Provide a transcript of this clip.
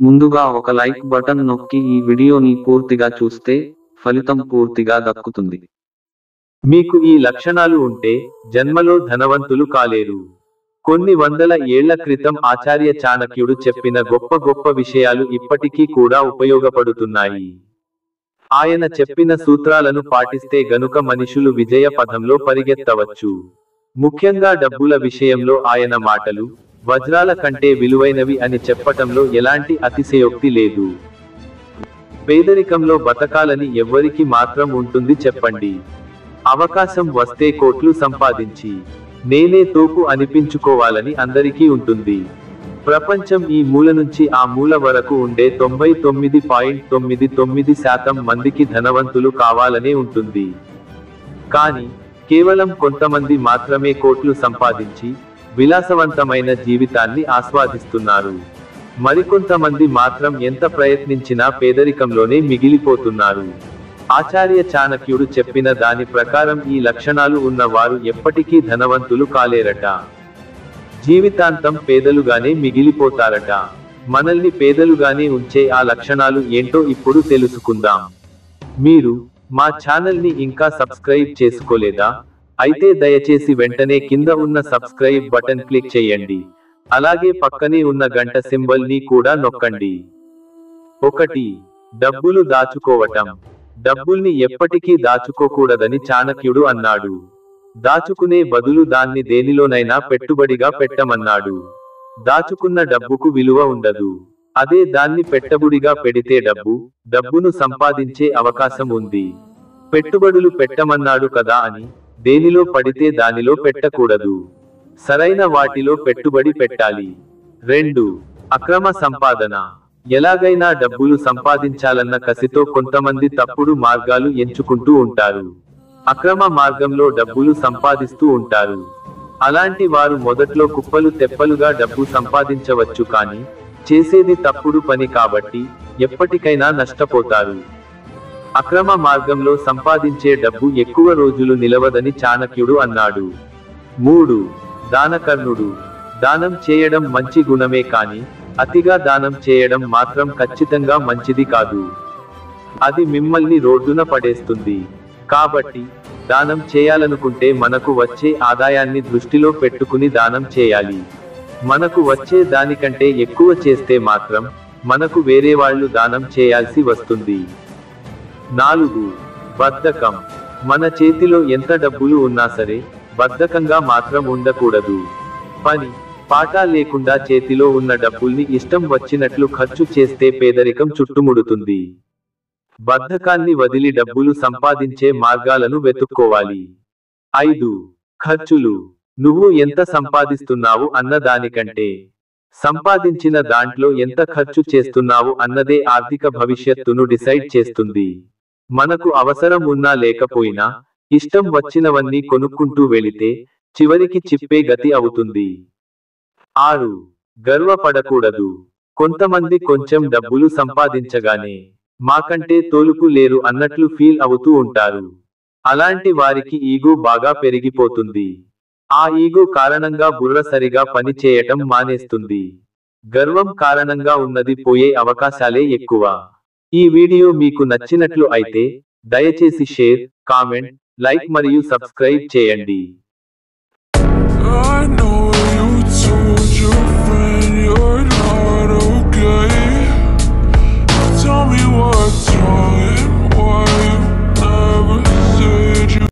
ముందుగా ఒక like button నొక్కి ఈ వీడియోని పూర్తిగా చూస్తే ఫలితం పూర్తిగా దక్కుతుంది. మీకు ఈ లక్షణాలు ఉంటే జన్మలో ధనవంతులు కాలేరు. కొన్ని వందల ఏళ్ల క్రితం ఆచార్య చాణక్యుడు చెప్పిన గొప్ప గొప్ప విషయాలు ఇప్పటికీ కూడా ఉపయోగపడుతున్నాయి. ఆయన చెప్పిన సూత్రాలను పాటిస్తే గనుక మనుషులు విజయ పథంలో పరిగెత్తవచ్చు. ముఖ్యంగా డబ్బుల విషయంలో ఆయన మాటలు వజ్రాల కంటే విలువైనవి అని చెప్పటంలో ఎలాంటి అతిశయోక్తి లేదు. పేదరికంలో బతకాలని ఎవ్వరికి మాత్రం ఉంటుంది చెప్పండి? అవకాశం వస్తే కోట్లు సంపాదించి నేనే తోపు అనిపించుకోవాలని అందరికీ ఉంటుంది. ప్రపంచం ఈ మూల నుంచి ఆ మూల వరకు ఉండే 99.99% మందికి ధనవంతులు కావాలనే ఉంటుంది. కానీ కేవలం కొంతమంది మాత్రమే కోట్లు సంపాదించి విలాసవంతమైన జీవితాన్ని ఆస్వాదిస్తున్నారు. మరికొంతమంది మాత్రం ఎంత ప్రయత్నించినా పేదరికంలోనే మిగిలిపోతున్నారు. ఆచార్య చాణక్యుడు చెప్పిన దాని ప్రకారం ఈ లక్షణాలు ఉన్న వారు ఎప్పటికీ ధనవంతులు కాలేరట. జీవితాంతం పేదలుగానే మిగిలిపోతారట. మనల్ని పేదలుగానే ఉంచే ఆ లక్షణాలు ఏంటో ఇప్పుడు తెలుసుకుందాం. మీరు మా ఛానల్ని ఇంకా సబ్స్క్రైబ్ చేసుకోలేదా? అయితే దయచేసి వెంటనే కింద ఉన్న సబ్స్క్రైబ్ బటన్ క్లిక్ చేయండి. అలాగే పక్కనే ఉన్న గంట సింబల్ ని కూడా నొక్కండి. 1. డబ్బులు దాచుకోవటం. డబ్బుల్ని ఎప్పటికీ దాచుకోకూడదని చాణక్యుడు అన్నాడు. దాచుకునే బదులు దాన్ని దేనిలోనైనా పెట్టుబడిగా పెట్టమన్నాడు. దాచుకున్న డబ్బుకు విలువ ఉండదు. అదే దాన్ని పెట్టుబడిగా పెడితే డబ్బును సంపాదించే అవకాశం ఉంది. పెట్టుబడులు పెట్టమన్నాడు కదా అని దేనిలో పడితే దానిలో పెట్టకూడదు. సరైన వాటిలో పెట్టుబడి పెట్టాలి. 2. అక్రమ సంపాదన. ఎలాగైనా డబ్బులు సంపాదించాలన్న కసితో కొంతమంది తప్పుడు మార్గాలు ఎంచుకుంటూ ఉంటారు. అక్రమ మార్గంలో డబ్బులు సంపాదిస్తూ ఉంటారు. అలాంటి వారు మొదట్లో కుప్పలు తెప్పలుగా డబ్బు సంపాదించవచ్చు, కానీ చేసేది తప్పుడు పని కాబట్టి ఎప్పటికైనా నష్టపోతారు. అక్రమ మార్గంలో సంపాదించే డబ్బు ఎక్కువ రోజులు నిలవదని చాణక్యుడు అన్నాడు. 3. దానకర్ణుడు. దానం చేయడం మంచి గుణమే కానీ అతిగా దానం చేయడం మాత్రం ఖచ్చితంగా మంచిది కాదు. అది మిమ్మల్ని రోడ్డున పడేస్తుంది. కాబట్టి దానం చేయాలనుకుంటే మనకు వచ్చే ఆదాయాన్ని దృష్టిలో పెట్టుకుని దానం చేయాలి. మనకు వచ్చే దానికంటే ఎక్కువ చేస్తే మాత్రం మనకు వేరే వాళ్ళు దానం చేయాల్సి వస్తుంది. 4. బద్ధకం. మన చేతిలో ఎంత డబ్బులు ఉన్నా సరే బద్ధకంగా మాత్రం ఉండకూడదు. పని పాట లేకుండా చేతిలో ఉన్న డబ్బుల్ని ఇష్టం వచ్చినట్లు ఖర్చు చేస్తే పేదరికం చుట్టుముడుతుంది. బద్ధకాన్ని వదిలి డబ్బులు సంపాదించే మార్గాలను వెతుక్కోవాలి. 5. ఖర్చులు. నువ్వు ఎంత సంపాదిస్తున్నావు అన్న దానికంటే సంపాదించిన దాంట్లో ఎంత ఖర్చు చేస్తున్నావు అన్నదే ఆర్థిక భవిష్యత్తును డిసైడ్ చేస్తుంది. మనకు అవసరం ఉన్నా లేకపోయినా ఇష్టం వచ్చినవన్నీ కొనుక్కుంటూ వెళితే చివరికి చిప్పే గతి అవుతుంది. 6. గర్వపడకూడదు. కొంతమంది కొంచెం డబ్బులు సంపాదించగానే మాకంటే తోలుపు లేరు అన్నట్లు ఫీల్ అవుతూ ఉంటారు. అలాంటి వారికి ఈగో బాగా పెరిగిపోతుంది. ఆ ఈగో కారణంగా బుర్ర సరిగా పని చేయటం మానేస్తుంది. గర్వం కారణంగా ఉన్నది పోయే అవకాశాలే ఎక్కువ. ఈ వీడియో మీకు నచ్చినట్లు అయితే దయచేసి షేర్, కామెంట్, లైక్ మరియు సబ్స్క్రైబ్ చేయండి.